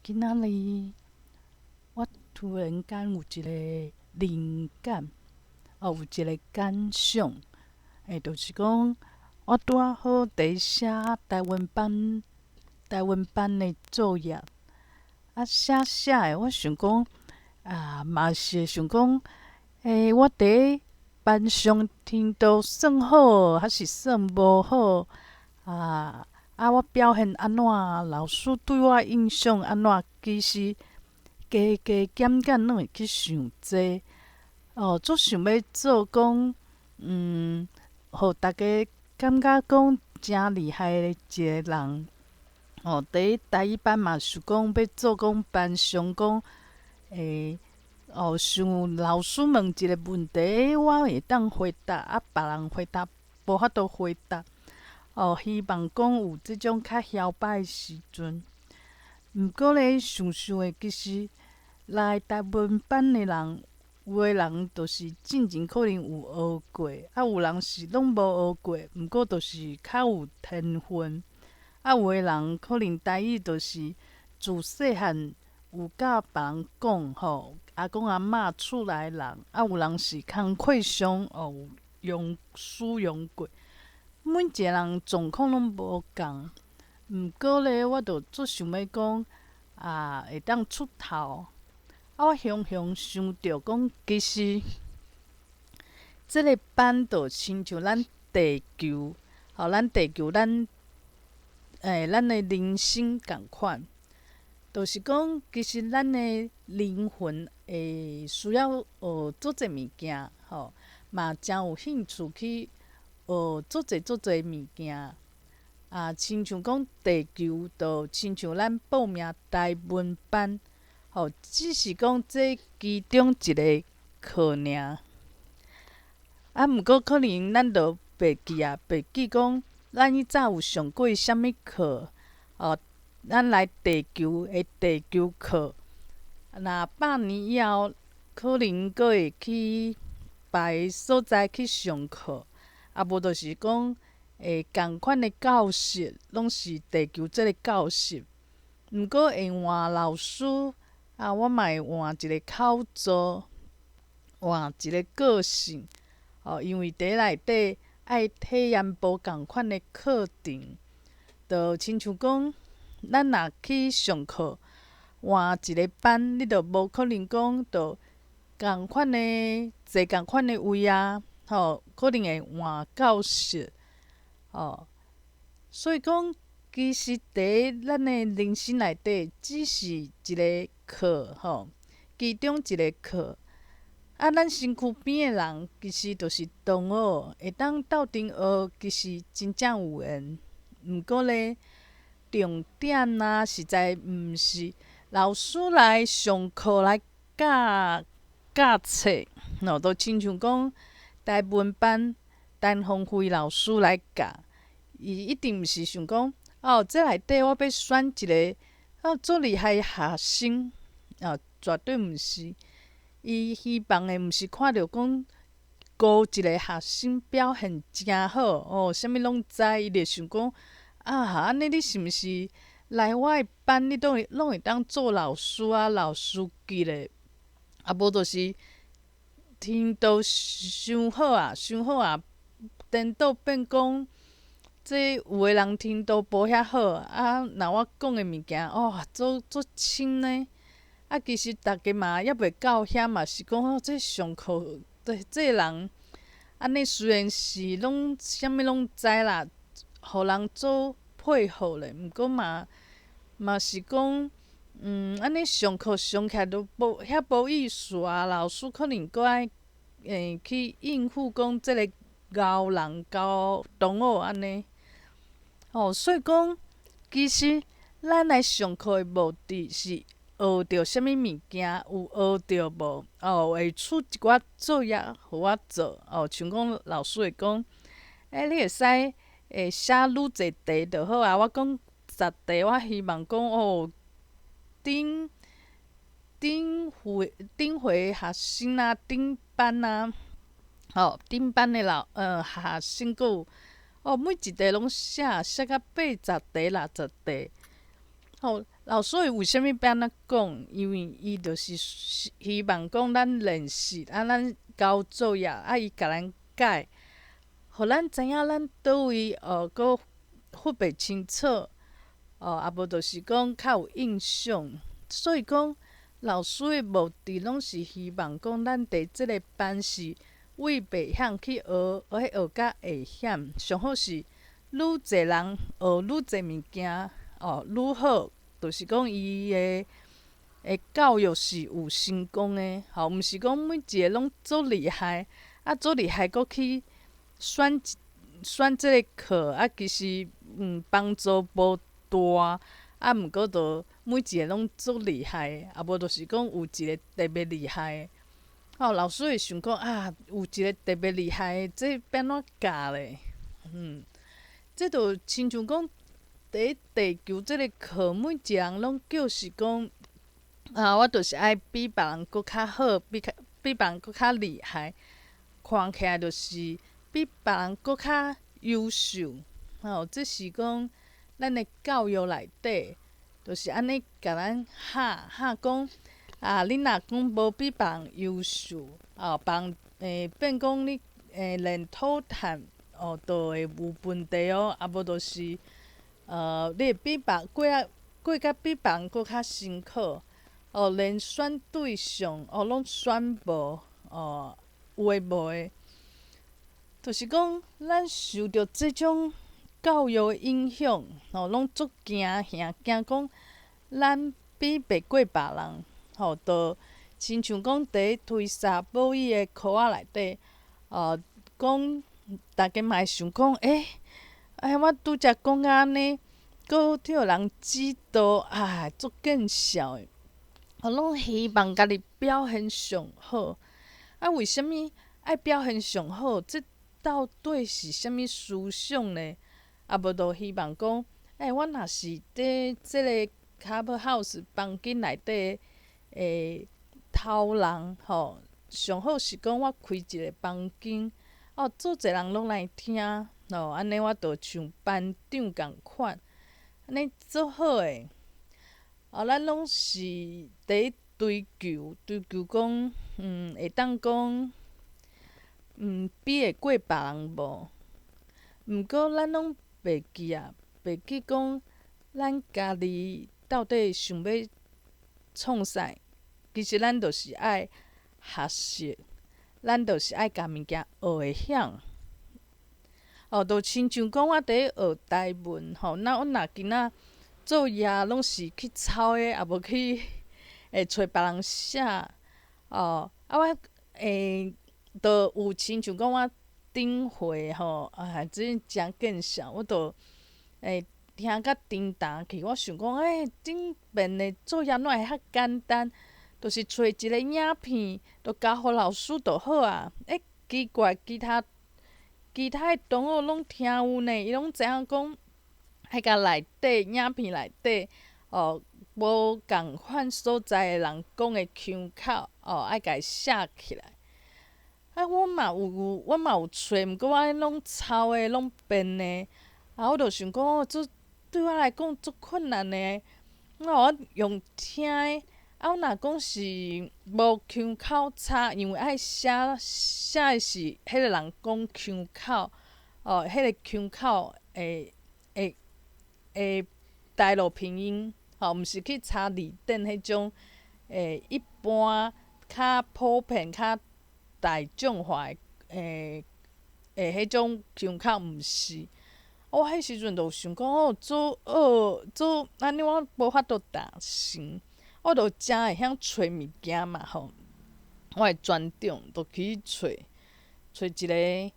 今仔日我突然间有一个灵感，有一个感想，就是讲我拄仔好伫写台湾班的作业，写诶，我想讲嘛是会想讲，我伫班上程度算好，还是算无好？我表现安怎？老师对我印象安怎？其实加减减，拢会去想这。足想要做讲，互大家感觉讲诚厉害的一个人。伫台语班嘛，想讲要做讲班上讲，像老师问一个问题，我会当回答，别人回答无法度回答。希望讲有即种较摇摆的时阵。毋过咧，想想诶，其实来台湾班诶人，有诶人就是进前可能有学过，有人是拢无学过，毋过就是较有天分。有诶人可能台语就是自细汉有甲别人讲阿公阿嬷厝内诶人，有人是工课上有使用过。每一个人状况拢无共，毋过咧，我着足想要讲会当出头。我常常想着讲，其实即个班着亲像咱地球，咱地球咱的人生共款，就是讲，其实咱的灵魂会需要学足侪物件，嘛真有兴趣去学足侪物件。亲像讲地球，就亲像咱报名台文班，只是讲这其中一个课尔。毋过可能咱着袂记讲咱以早有上过啥物课，咱来地球的地球课。若百年以后，可能阁会去别个所在去上课，无就是讲共款的教室，拢是地球即个教室。毋过会换老师，我嘛会换一个口座，换一个个性。因为伫内底爱体验无共款的课程，就亲像讲，咱若去上课，换一个班，你着无可能讲着共款的坐共款的位可能会换教室。所以讲，其实伫咱的人生内底，只是一个课，其中一个课。咱身躯边诶人，其实就是同学，会当斗阵学，其实真正有缘。毋过咧，重点实在毋是老师来上课来教册，都亲像讲台文班陈鸿辉老师来教，伊一定毋是想讲，这内底我要选一个足厉害诶学生，绝对毋是。伊希望的毋是看到讲高一个学生表现诚好，啥物拢知，伊就想讲安尼你是毋是来我的班，你拢会当做老师老师级咧？无就是程度伤好颠倒变讲，这有诶人程度无遐好，若我讲诶物件，足深呢。其实逐个嘛还袂到遐，嘛是讲这上课这人安尼虽然是拢啥物拢知啦，互人做配合咧，毋过嘛是讲，安尼上课上起来都遐无意思老师可能阁爱去应付讲即个交人交同学安尼。所以讲，其实咱来上课的目的是学着啥物物件，有学着无？会出一寡作业互我做。像讲老师会讲，你会使写愈侪题就好我讲10题，我希望讲顶回学生顶班顶班的学生阁有每一题拢写到80题、60题。老师为虾米要安怎讲？因为伊就是希望讲咱练习，咱交作业，伊甲咱改，互咱知影咱倒位搁分袂清楚，啊无就是讲较有印象。所以讲，老师的目的拢是希望讲咱伫即个班是为白险去学，学甲会险，上好是愈侪人学愈侪物件，愈好。就是讲伊的教育是有成功的，毋是讲每一个拢足厉害，足厉害搁去选即个课，其实帮助无大，毋过就每一个拢足厉害的，无就是讲有一个特别厉害的。老师会想讲有一个特别厉害的，这要安怎教咧？这就亲像讲。第一地球即个课，每一个人拢就是讲，我就是爱比别人搁较好，比别人搁较厉害，看起来就是比别人搁较优秀。这是讲咱的教育内底，就是安尼甲咱吓讲，你若讲无比别人优秀，别人变讲你练吐痰，就会有问题哦，无就是。你会比过甲比别人搁较辛苦，连选对象拢选无，有诶无诶，就是讲咱受着即种教育诶影响，拢足惊惊讲咱比袂过别人，就亲像讲伫推沙堡伊诶课仔内底，讲逐个嘛会想讲，我拄则讲啊安尼，搁去互人指导，足见笑诶。拢希望家己表现上好。为虾米爱表现上好？这到底是虾米思想呢？无就希望讲，我若是伫即个 Clubhouse 房间内底头人上好是讲我开一个房间，足侪人拢来听。安尼我就像班长共款，安尼足好诶。咱拢是伫追求讲，会当讲，比会过别人无。毋过咱拢袂记袂记讲，咱家己到底想要创啥？其实咱就是爱学习，咱就是爱甲物件学会晓。就亲像讲我伫咧学台文我若今仔作业拢是去抄的，也无去找别人写。我就有亲像讲我顶回真诚见笑，我就听甲沉重去。我想讲，顶遍的作业哪会遐简单？就是找一个影片，就交互老师就好啊。奇怪，其他的同学拢听有呢，伊拢知影讲，迄个内底影片内底，无共款所在的人讲的腔口，爱家写起来。我嘛有找，毋过我拢抄的，拢编的。我就想讲，这对我来讲足困难的。我用听的。我若讲是无腔口差，因为爱写的是迄个人讲腔口，迄个腔口的台语拼音，毋是去查字典迄种一般较普遍、较大众化的迄种腔口，毋是。我迄时阵就想讲，做安尼我无法度达成。我就真会晓找物件嘛我的专长就去找一个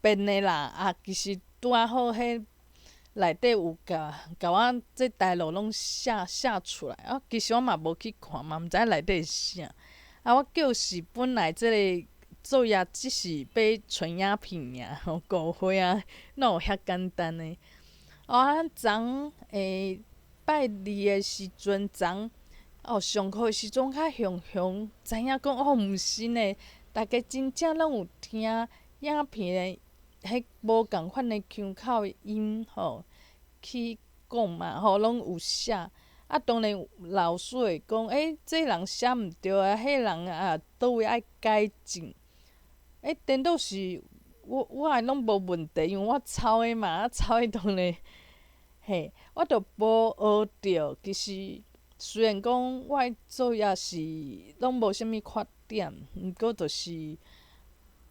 编的啦。其实拄啊好，迄内底有甲我这台语拢写出来。其实我嘛无去看，嘛毋知内底是啥。我叫是本来即个作业只是要传影片尔，误会哪有遐简单呢？昨拜二的时阵，上课的时阵较雄知影讲毋是呢，大家真正拢有听影片的迄无共款的腔口的音去讲嘛，拢有写。啊，当然老师会讲，这人写毋对啊，迄人啊倒位爱改进。颠倒是我诶拢无问题，因为我抄诶嘛，抄诶当然，我着无学着。其实虽然讲我诶作业是拢无啥物缺点，毋过就是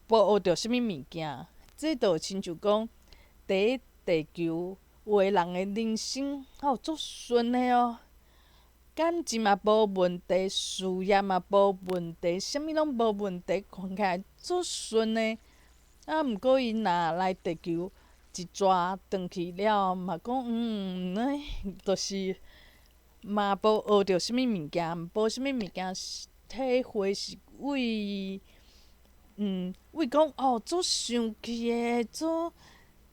无学着啥物物件。这着亲像讲，第一地球有诶人诶人生足顺诶哦。感情嘛无问题，事业嘛无问题，啥物拢无问题，看起来足顺诶。啊，毋过伊若来地球一逝转去了，嘛讲就是嘛无学着啥物物件，无啥物物件体会是为讲足生气诶，足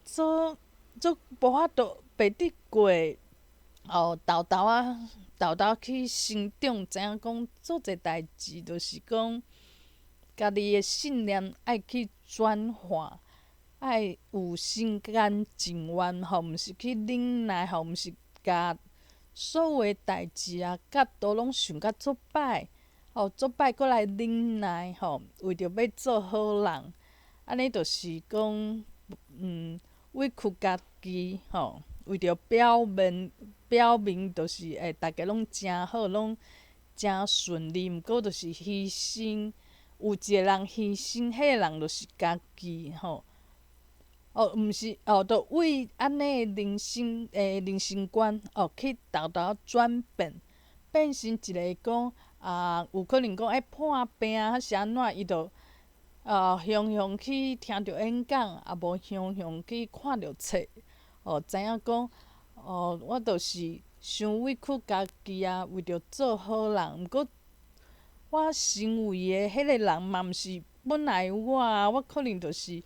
无法度白得过。豆豆去成长，知影讲做者代志，就是讲家己诶信念爱去转化，爱有心甘情愿，毋是去忍耐，毋是甲所有诶代志甲都拢想甲足歹，足歹搁来忍耐，为着要做好人，安尼就是讲，委屈家己，为着表面就是大家拢诚好，拢诚顺利，毋过就是牺牲，有一个人牺牲，迄个人就是家己，毋是，着为安尼诶人生观，去豆豆转变，变成一个讲有可能讲爱破病还是安怎，伊着常常去听着演讲，啊无常常去看着册，知影讲，我就是伤委屈家己啊，为着做好人，毋过我身为诶迄个人嘛，毋是本来我啊，我可能就是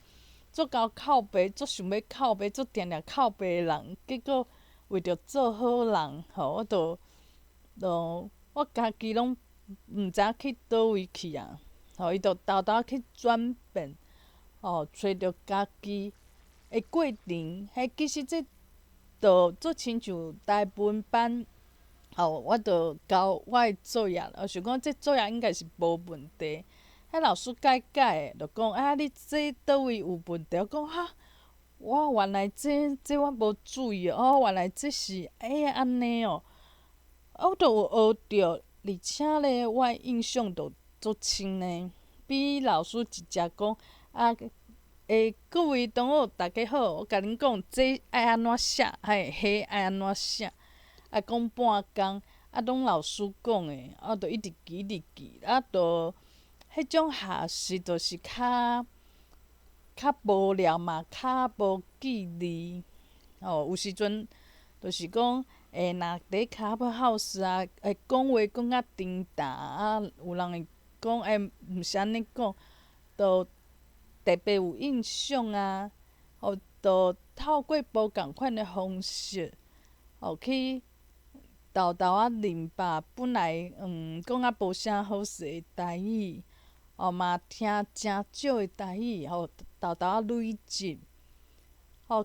足够靠背，足想要靠背，足定定靠背诶人，结果为着做好人，我我家己拢毋知影去倒位去啊，伊着豆豆去转变，找着家己诶过程，其实这着足亲像台文班。我着交我诶作业，想讲这作业应该是无问题。迄老师改诶，就讲你这倒位有问题？我讲我原来这我无注意原来这是安尼哦。我着有学着，而且咧，我诶印象着足深呢。比老师直接讲各位同学大家好，我甲恁讲，这爱安怎写，迄爱安怎写。讲半工，拢老师讲诶，着一直记一直记，着迄种学习就是较无聊嘛，较无纪律。有时阵就是讲，若伫Clubhouse讲话讲较重大，有人会讲毋是安尼讲，着特别有印象啊。着透过无共款诶方式，去豆豆明白本来讲无啥好势诶台语，嘛听诚少诶台语，豆豆累积。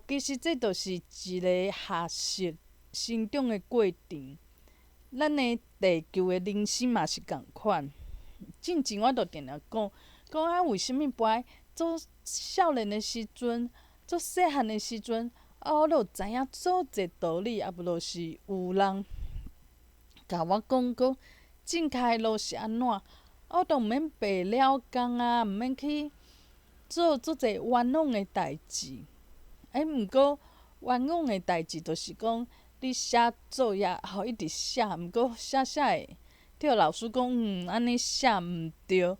其实这就是一个学习成长诶过程。咱诶地球诶人生嘛是共款。进前我着定定讲为虾米跋做少年诶时阵，做细汉诶时阵，我都有知影足侪道理，无就是有人甲我讲正确诶路是安怎，我都毋免爬了工毋免去做足侪冤枉诶代志。毋过冤枉诶代志，就是讲你写作业一直写，毋过写会，对老师讲安尼写毋对。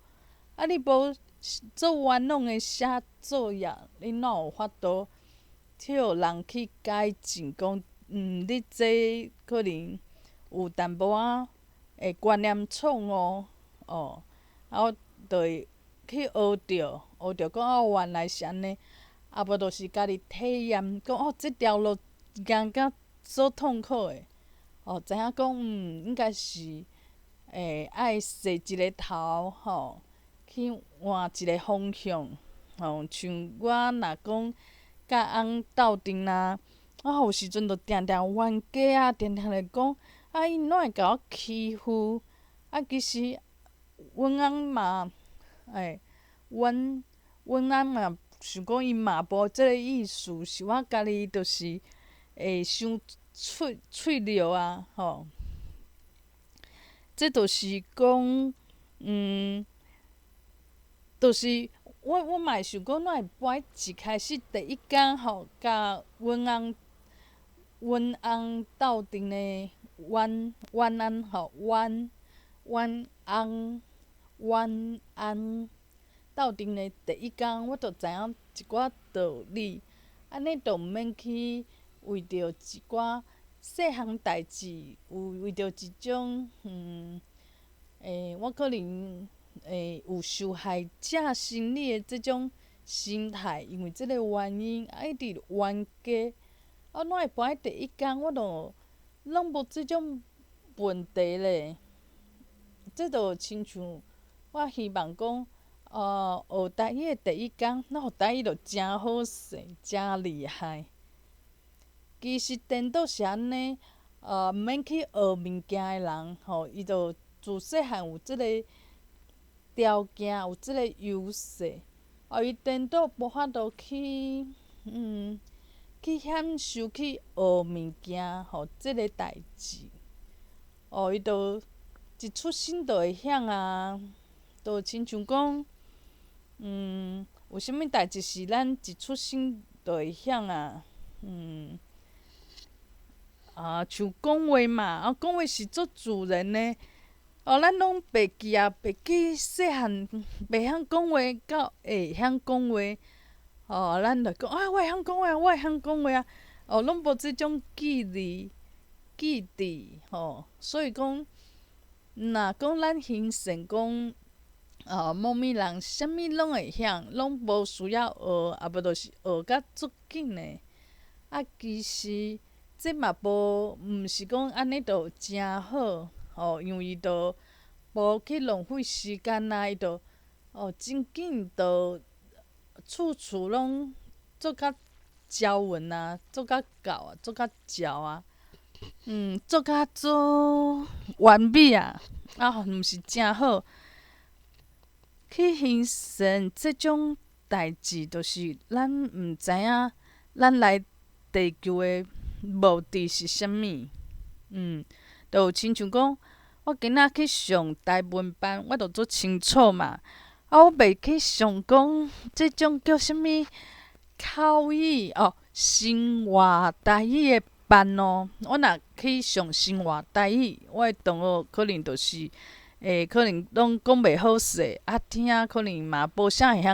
你无做冤枉诶写作业，你哪有法度替人去改进？讲你这可能有淡薄仔观念错误，我就会去学着讲原来是安尼。无就是家己体验，讲这条路行甲足痛苦诶，知影讲应该是爱洗一个头，去换一个方向，像我若讲甲翁斗阵啊，我有时阵就定定冤家啊，定定咧讲，伊哪会甲我欺负？其实阮翁嘛，阮翁嘛想讲伊嘛无即个意思，是我家己就是会伤脆弱啊，吼。这就是讲，就是我嘛会想讲，哪会搬一开始第一工吼，甲阮翁斗阵的冤案吼，冤案斗阵的第一工，我就知影一寡道理，安尼就毋免去为着一寡细项代志，为着一种我可能有受害者心理的即种心态，因为即个原因一直冤家。哪会搬第一工，我就拢无即种问题咧。这就亲像我希望讲，学台语的第一工，咱学台语就真好势，真厉害。其实颠倒是安尼，毋免去学物件的人吼，伊就自细汉有即个条件，有即个优势，伊颠倒无法度去去享受去学物件吼，即个代志，伊就一出生就会晓啊，就亲像讲，有啥物代志是咱一出生就会晓啊，像讲话嘛，讲话是足自然的。咱拢袂记啊，袂记细汉袂晓讲话，到会晓讲话，咱就讲我会晓讲话，我会晓讲话啊，拢无即种记忆吼。所以讲，若讲咱形成讲，某物人啥物拢会晓，拢无需要学，无就是学甲足紧的。其实这嘛毋是讲安尼就诚好，因为伊就无去浪费时间啊，伊就真紧就处处拢做甲交稳啊，做甲到啊，做甲照啊，做甲做完美啊，毋是诚好。去形成即种代志，就是咱毋知影咱来地球的目的是啥物。就亲像讲，我今仔去上台文班，我就足清楚嘛。我袂去上讲即种叫啥物口语生活台语的班哦。我若去上生活台语，我的同学可能就是可能拢讲袂好势，听可能嘛无啥会晓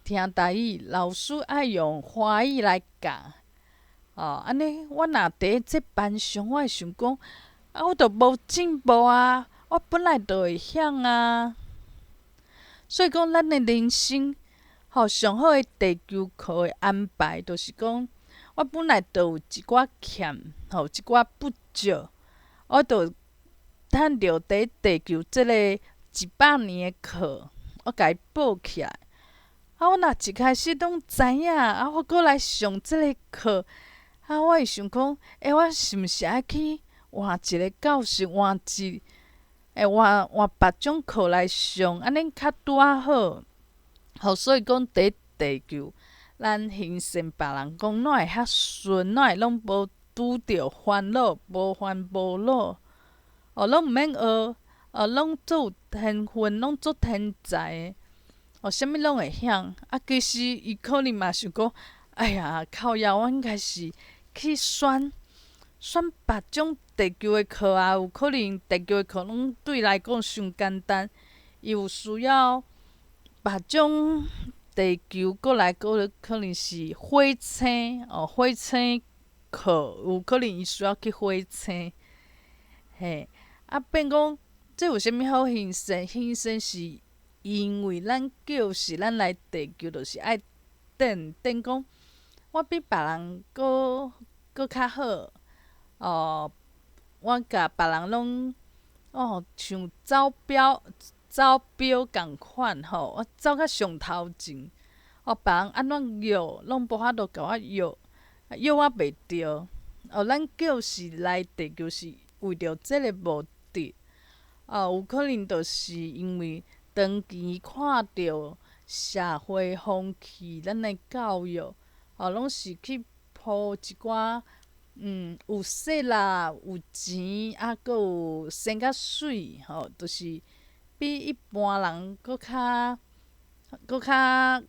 听台语。老师爱用华语来教。安尼我若伫即班上，我会想讲，我著无进步啊，我本来就会晓啊。所以讲，咱的人生上好的地球课的安排，就是讲，我本来就有一寡欠，一寡不足，我著趁着伫地球即个100年的课，我家己报起来。我若一开始拢知影，我搁来上即个课。我会想讲，我是毋是爱去换一个教室，换别种课来上，安尼较拄啊好。所以讲，伫地球，咱形成别人讲哪会较顺，哪会拢无拄着烦恼，无烦无恼，拢毋免学，拢足有天分，拢足天才的，啥物拢会晓。其实伊可能嘛想讲，哎呀，靠腰，我应该是去选别种地球的课啊，有可能地球的课拢对伊来讲伤简单，伊有需要别种地球过来可能是火星火星课，有可能伊需要去火星，变讲这有啥物好形成？形成是因为咱叫是咱来地球，就是爱等讲。我比别人搁较好，我甲别人拢像走表共款我走较上头前，别人安怎摇拢无法度甲我摇，约我袂着。咱叫是来地球是为着即个目的。有可能就是因为长期看着社会风气，咱的教育，拢是去铺一寡有色啦、有钱，搁有生较水，就是比一般人搁较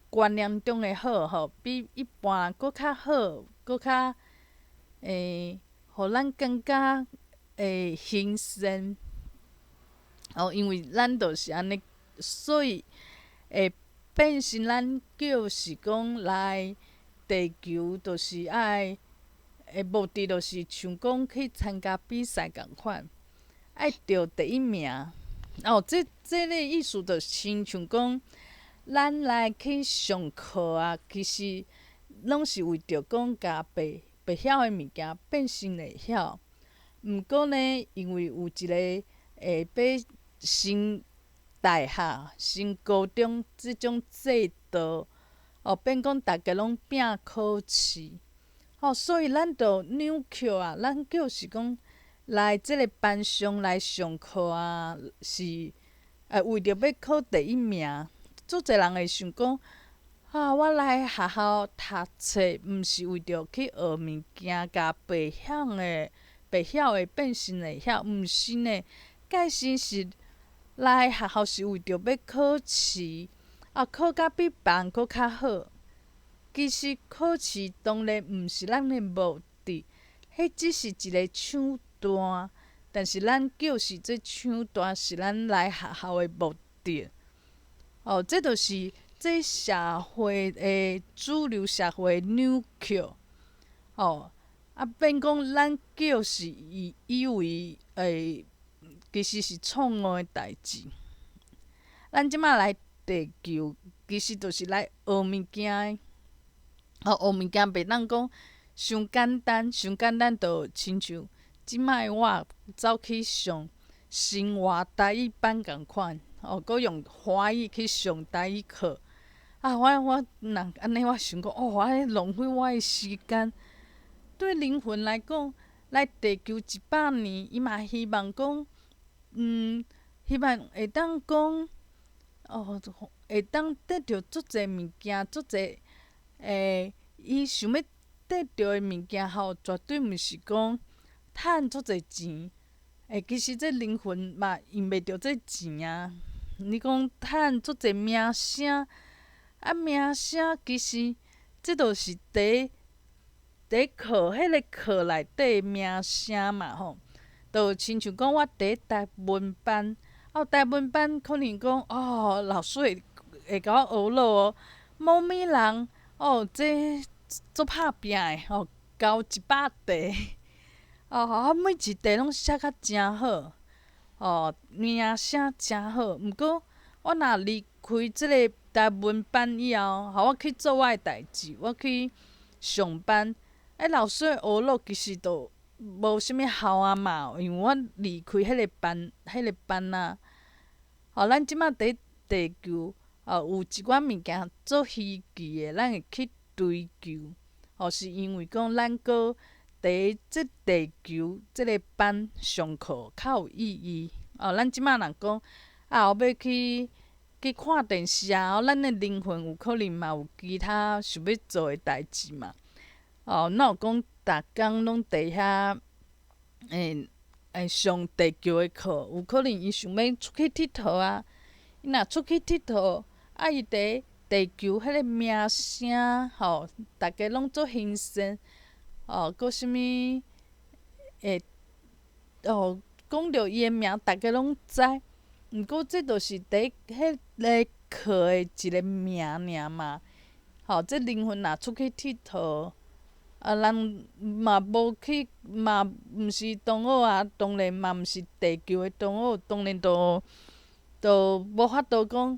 观念中的好，比一般人搁较好，搁较互咱感觉会新鲜。因为咱就是安尼，所以会变成咱叫是讲来地球，就是爱目的，就是像讲去参加比赛共款，爱得第一名。即个意思就亲像讲，咱来去上课啊，其实拢是为着讲甲袂晓的物件变成会晓。毋过呢，因为有一个要升大学、升高中即种制度，变讲逐个拢拼考试，所以咱着扭曲啊。咱就是讲来即个班上来上课啊，是为着要考第一名。足侪人会想讲，我来学校读册，毋是为着去学物件，甲白晓的变成会晓，毋是呢。介实是来学校是为着要考试，考甲比别人搁较好。其实考试当然毋是咱的目的，迄只是一个抢单。但是咱叫是这抢单是咱来学校的目的。这就是这社会的主流社会的扭曲。变讲咱叫是以为其实是错误的代志。咱即摆来地球，其实就是来学物件的。学物件袂当讲伤简单，伤简单就亲像即摆我走去上生活台语班共款，搁用华语去上台语课。我若安尼，我想讲，安尼浪费我的时间。对灵魂来讲，来地球100年，伊嘛希望讲，希望会当讲，会当得到足侪物件，足侪伊想要得到的物件，绝对毋是讲趁足侪钱。其实这灵魂嘛用袂着这钱啊。你讲趁足侪名声，名声其实这就是伫课迄个课内底的名声嘛就亲像讲我伫台文班，台文班可能讲老师会甲我学咯某物人这足拍拼的交100题，每一题拢写甲诚好，名声诚好。毋过我若离开即个台文班以后，我去做我的代志，我去上班。老师的学咯，其实就无啥物效啊嘛，因为我离开迄个班啊。咱即摆伫地球，有一寡物件足稀奇的，咱会去追求。是因为讲咱搁伫即地球即个班上课较有意义。咱即摆若讲要去看电视啊，咱的灵魂有可能嘛有其他想要做的代志嘛。哪有讲逐工拢伫遐上地球的课？有可能伊想要出去佚佗啊。伊若出去佚佗，伊伫地球迄个名声，逐个拢做新鲜。搁啥物讲着伊的名，逐个拢知。毋过这就是伫迄个课的一个名尔嘛。这灵魂若出去佚佗，人嘛无去，嘛毋是同学啊，当然嘛毋是地球的同学，当然就无法度讲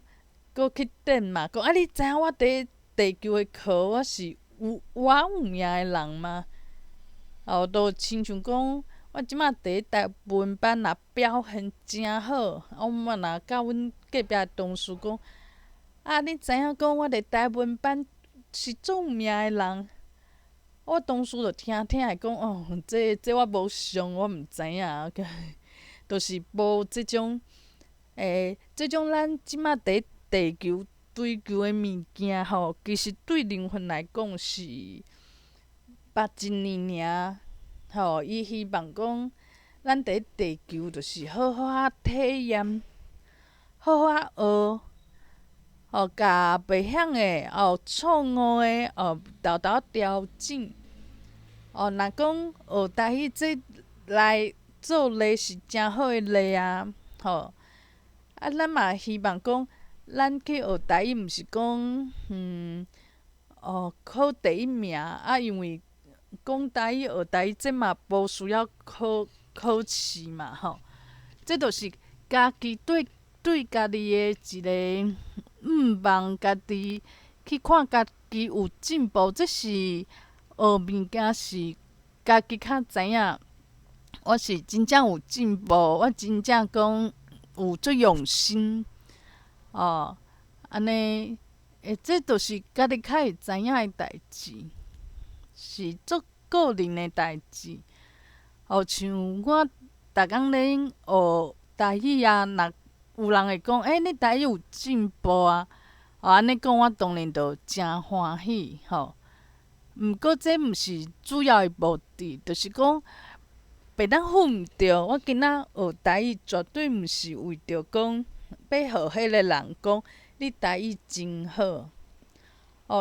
搁去等嘛。讲你知影我伫地球的课，我是有名的人吗？就亲像讲，我即摆伫台文班若表现诚好，我嘛若甲阮隔壁的同事讲，你知影讲我伫台文班是足有名的人。我同事就听会讲，哦，这我无上，我毋知影，就是无即种即种咱即马伫地球追求的物件吼，其实对灵魂来讲是捌一年尔。吼，伊希望讲，咱伫地球就是好好啊体验，好好啊学，甲袂晓的错误的豆豆调整。若讲学台语这来做例是诚好的例啊。咱嘛希望讲，咱去学台语，毋是讲考第一名因为讲台语、学台语，这嘛无需要考试嘛这就是家己对家己的一个望，家己去看家己有进步，这是学物件是家己较知影。我是真正有进步，我真正讲有足用心安尼这就是家己较会知影的代志，是足个人的代志。像我逐工咧学台语若有人会讲，你台语有进步啊，安尼讲我当然就诚欢喜毋过这毋是主要的目的，就是讲袂当唬毋着。我今仔学台语，绝对毋是为着讲要互迄个人讲你台语真好。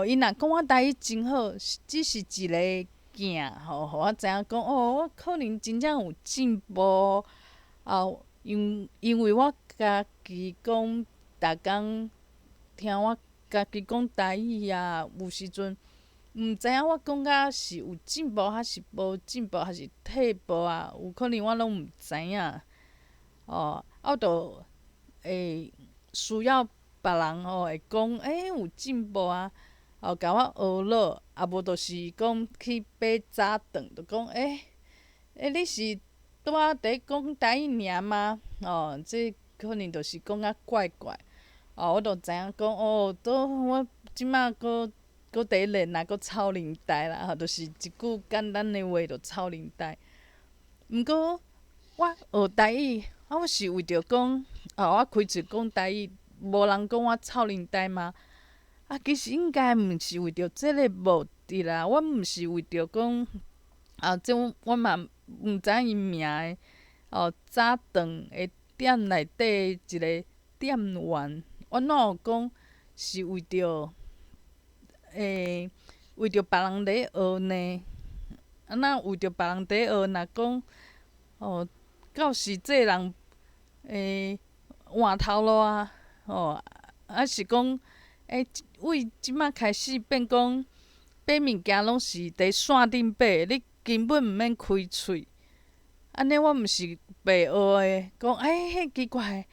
伊若讲我台语真好，只是一个镜，互我知影讲，我可能真正有进步。因为我家己讲，逐工听我家己讲台语有时阵毋知影我讲甲是有进步还是无进步，还是退步有可能我拢毋知影。我就会需要别人会讲，有进步甲我学落，无就是讲去买早顿，就讲你是拄仔伫讲台语尔吗？这可能就是讲啊怪怪。我就知影讲，我即摆搁伫练搁操领带啦，就是一句简单的话，就操领带。毋过我学台语，我是为着讲，我开喙讲台语，无人讲我操领带吗？其实应该毋是为着即个目的啦，我毋是为着讲，这我嘛毋知因名的早顿的店内底一个店员，我哪有讲是为着为着别人咧学呢？那为着别人伫学，若讲到时这人换头路还是讲为即摆开始变讲买物件拢是伫线顶买，你根本毋免开喙。安尼我毋是白学的，讲迄奇怪，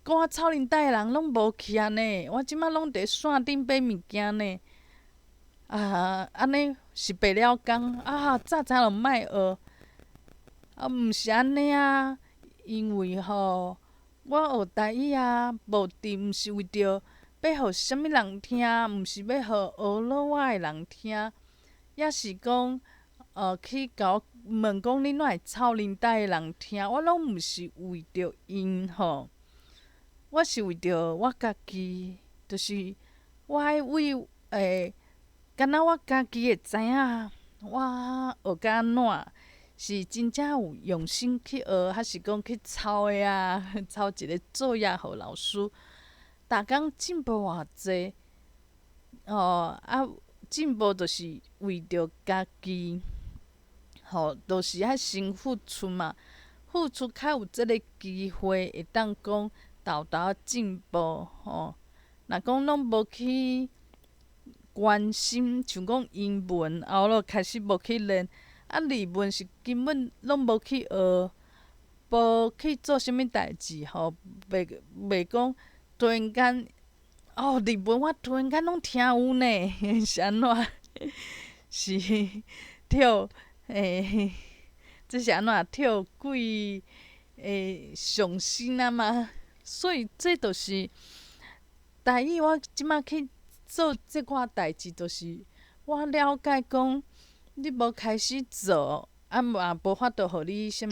讲我操领带的人拢无去安尼，我即摆拢伫线顶买物件呢。安尼是白了工早知就莫学。毋是安尼因为我学台语目的毋是为着要互啥物人听，毋是要互学落我的人听，也是讲去甲我问讲你怎会操领带的人听，我拢毋是为着因我是为着我家己，就是我爱为敢若我家己会知影我学甲安怎，是真正有用心去学，还是讲去抄的抄一个作业互老师。逐工进步偌济进步就是为着家己就是爱先付出嘛，付出较有即个机会会当讲豆豆进步若讲拢无去关心，像讲英文我就开始无去练，日文是根本拢无去学，无去做啥物代志袂讲突然间日文我突然间拢听有呢是安怎？是跳这是安怎跳几上身吗？所以这就是台语。我即摆去做即款代志，就是我了解讲，你无开始做，啊嘛无法度互你啥物